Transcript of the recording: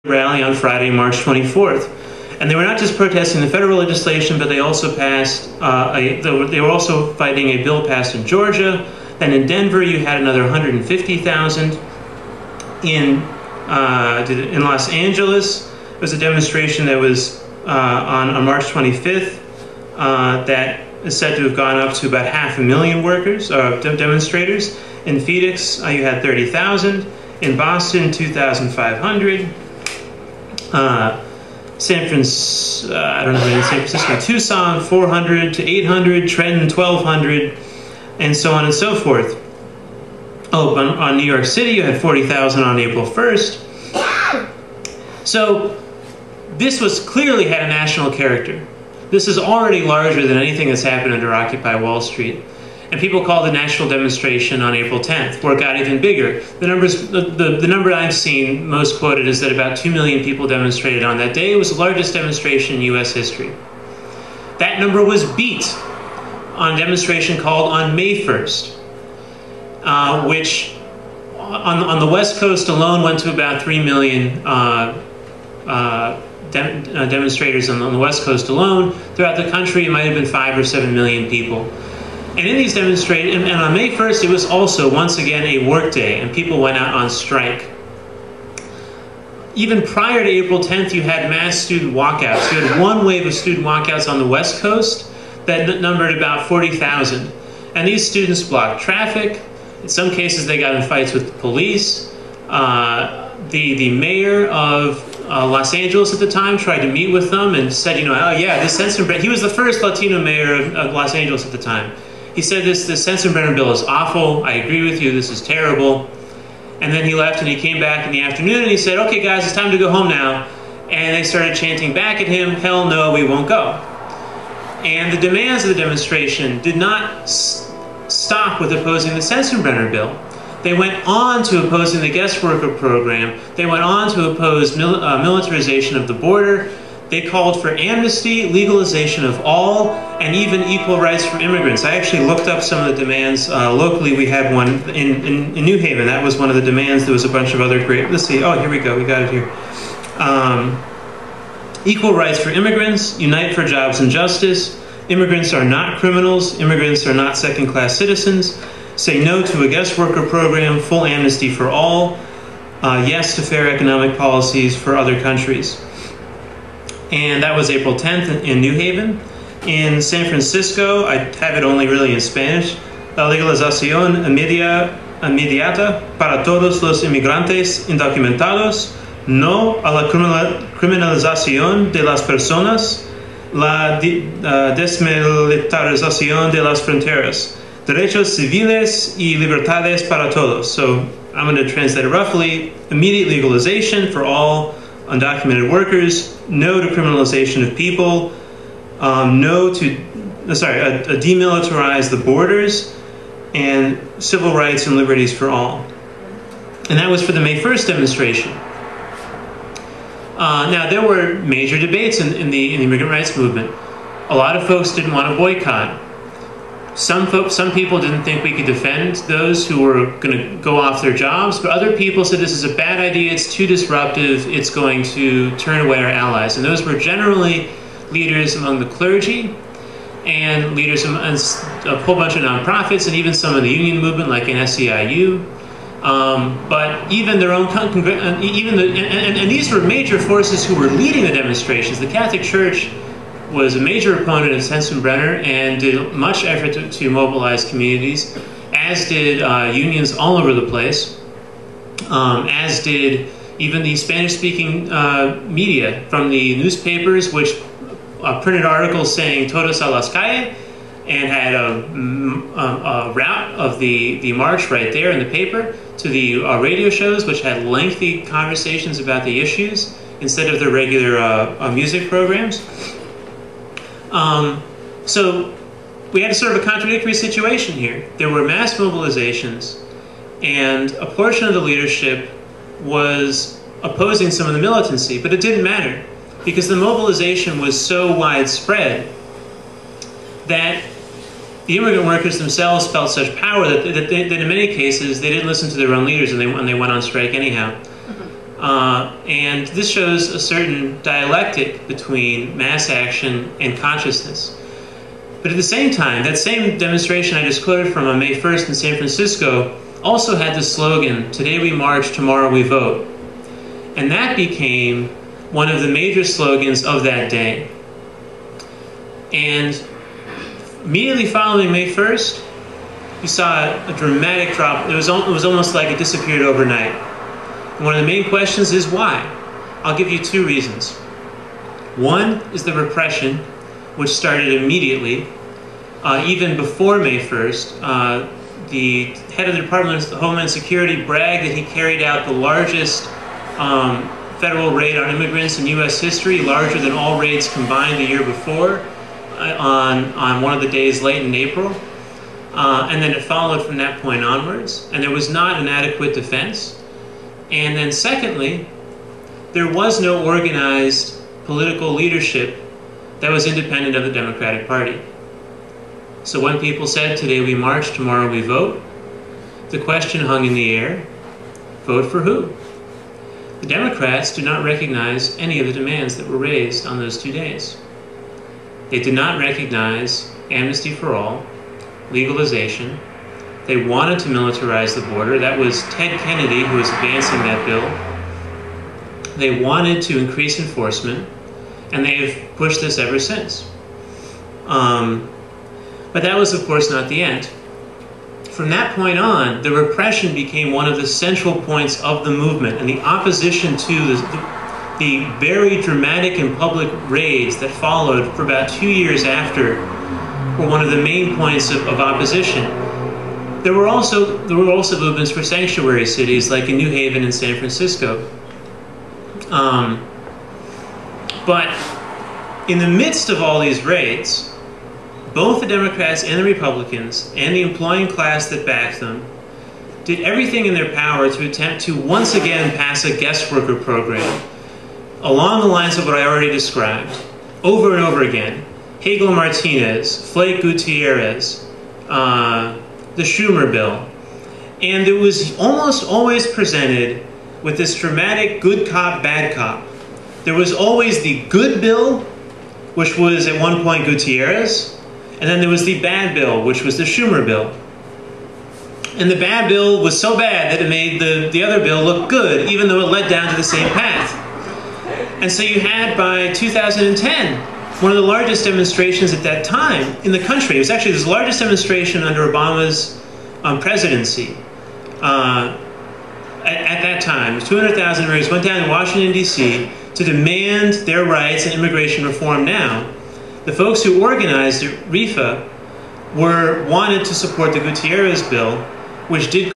rally on Friday, March 24th. And they were not just protesting the federal legislation, but they also passed, they were also fighting a bill passed in Georgia. Then in Denver, you had another 150,000. In Los Angeles, there was a demonstration that was on March 25th that is said to have gone up to about 500,000 workers, demonstrators. In Phoenix, you had 30,000. In Boston, 2,500. San Francisco, Tucson, 400 to 800, Trenton, 1,200, and so on and so forth. Oh, on New York City, you had 40,000 on April 1st. So this clearly had a national character. This is already larger than anything that's happened under Occupy Wall Street. And people call the national demonstration on April 10th, where it got even bigger. The number I've seen most quoted is that about 2 million people demonstrated on that day. It was the largest demonstration in U.S. history. That number was beat on a demonstration called on May 1st, which on the West Coast alone went to about 3 million demonstrators on the West Coast alone. Throughout the country, it might have been 5 or 7 million people. And in these demonstrations, and on May 1st, it was also, once again, a work day, and people went out on strike. Even prior to April 10th, you had mass student walkouts. You had one wave of student walkouts on the West Coast that numbered about 40,000. And these students blocked traffic. In some cases, they got in fights with the police. The mayor of Los Angeles at the time tried to meet with them and said, you know, oh yeah, this Sensenbrenner, he was the first Latino mayor of Los Angeles at the time. He said this Sensenbrenner bill is awful, I agree with you, this is terrible. And then he left and he came back in the afternoon and he said, okay guys, it's time to go home now. And they started chanting back at him, hell no, we won't go. And the demands of the demonstration did not stop with opposing the Sensenbrenner bill. They went on to opposing the guest worker program. They went on to oppose militarization of the border. They called for amnesty, legalization of all, and even equal rights for immigrants. I actually looked up some of the demands. Locally, we had one in New Haven. That was one of the demands. There was a bunch of other great, let's see, oh, here we go, we got it here. Equal rights for immigrants, unite for jobs and justice. Immigrants are not criminals. Immigrants are not second-class citizens. Say no to a guest worker program, full amnesty for all. Yes to fair economic policies for other countries. And that was April 10th in New Haven. In San Francisco, I have it only really in Spanish. La legalización inmediata para todos los inmigrantes indocumentados, no a la criminalización de las personas, la desmilitarización de las fronteras, derechos civiles y libertades para todos. So I'm going to translate it roughly. Immediate legalization for all undocumented workers, no to criminalization of people, demilitarize the borders, and civil rights and liberties for all. And that was for the May 1st demonstration. Now, there were major debates in the immigrant rights movement. A lot of folks didn't want to boycott. Some people didn't think we could defend those who were going to go off their jobs, but other people said this is a bad idea, it's too disruptive, it's going to turn away our allies. And those were generally leaders among the clergy and leaders among a whole bunch of nonprofits and even some of the union movement like in SEIU. But even their own, and these were major forces who were leading the demonstrations. The Catholic Church was a major opponent of Sensenbrenner and did much effort to mobilize communities, as did unions all over the place, as did even the Spanish-speaking media from the newspapers, which printed articles saying "Todos a las calles" and had a route of the march right there in the paper, to the radio shows, which had lengthy conversations about the issues instead of the regular music programs. So we had sort of a contradictory situation here. There were mass mobilizations, and a portion of the leadership was opposing some of the militancy, but it didn't matter because the mobilization was so widespread that the immigrant workers themselves felt such power that in many cases they didn't listen to their own leaders and they went on strike anyhow. And this shows a certain dialectic between mass action and consciousness. But at the same time, that same demonstration I just quoted from on May 1st in San Francisco also had the slogan, "Today we march, tomorrow we vote." And that became one of the major slogans of that day. And immediately following May 1st, you saw a dramatic drop. It was almost like it disappeared overnight. And one of the main questions is why? I'll give you two reasons. One is the repression, which started immediately. Even before May 1st, the head of the Department of Homeland Security bragged that he carried out the largest federal raid on immigrants in U.S. history, larger than all raids combined the year before, on one of the days late in April. And then it followed from that point onwards, and there was not an adequate defense. And then secondly, there was no organized political leadership that was independent of the Democratic Party. So when people said, "Today we march, tomorrow we vote," the question hung in the air, vote for who? The Democrats do not recognize any of the demands that were raised on those 2 days. They did not recognize amnesty for all, legalization. They wanted to militarize the border. That was Ted Kennedy who was advancing that bill. They wanted to increase enforcement, and they have pushed this ever since. But that was, of course, not the end. From that point on, the repression became one of the central points of the movement, and the opposition to the very dramatic and public raids that followed for about 2 years after were one of the main points of opposition. There were also movements for sanctuary cities, like in New Haven and San Francisco. But in the midst of all these raids, both the Democrats and the Republicans and the employing class that backed them did everything in their power to attempt to once again pass a guest worker program along the lines of what I already described, over and over again. Hagel-Martinez, Flake-Gutierrez, the Schumer bill. And it was almost always presented with this dramatic good cop, bad cop. There was always the good bill, which was at one point Gutierrez, and then there was the bad bill, which was the Schumer bill. And the bad bill was so bad that it made the other bill look good, even though it led down to the same path. And so you had, by 2010, one of the largest demonstrations at that time in the country. It was actually the largest demonstration under Obama's presidency. At that time, 200,000 Americans went down to Washington, D.C. to demand their rights and immigration reform now. The folks who organized RIFA wanted to support the Gutierrez bill, which did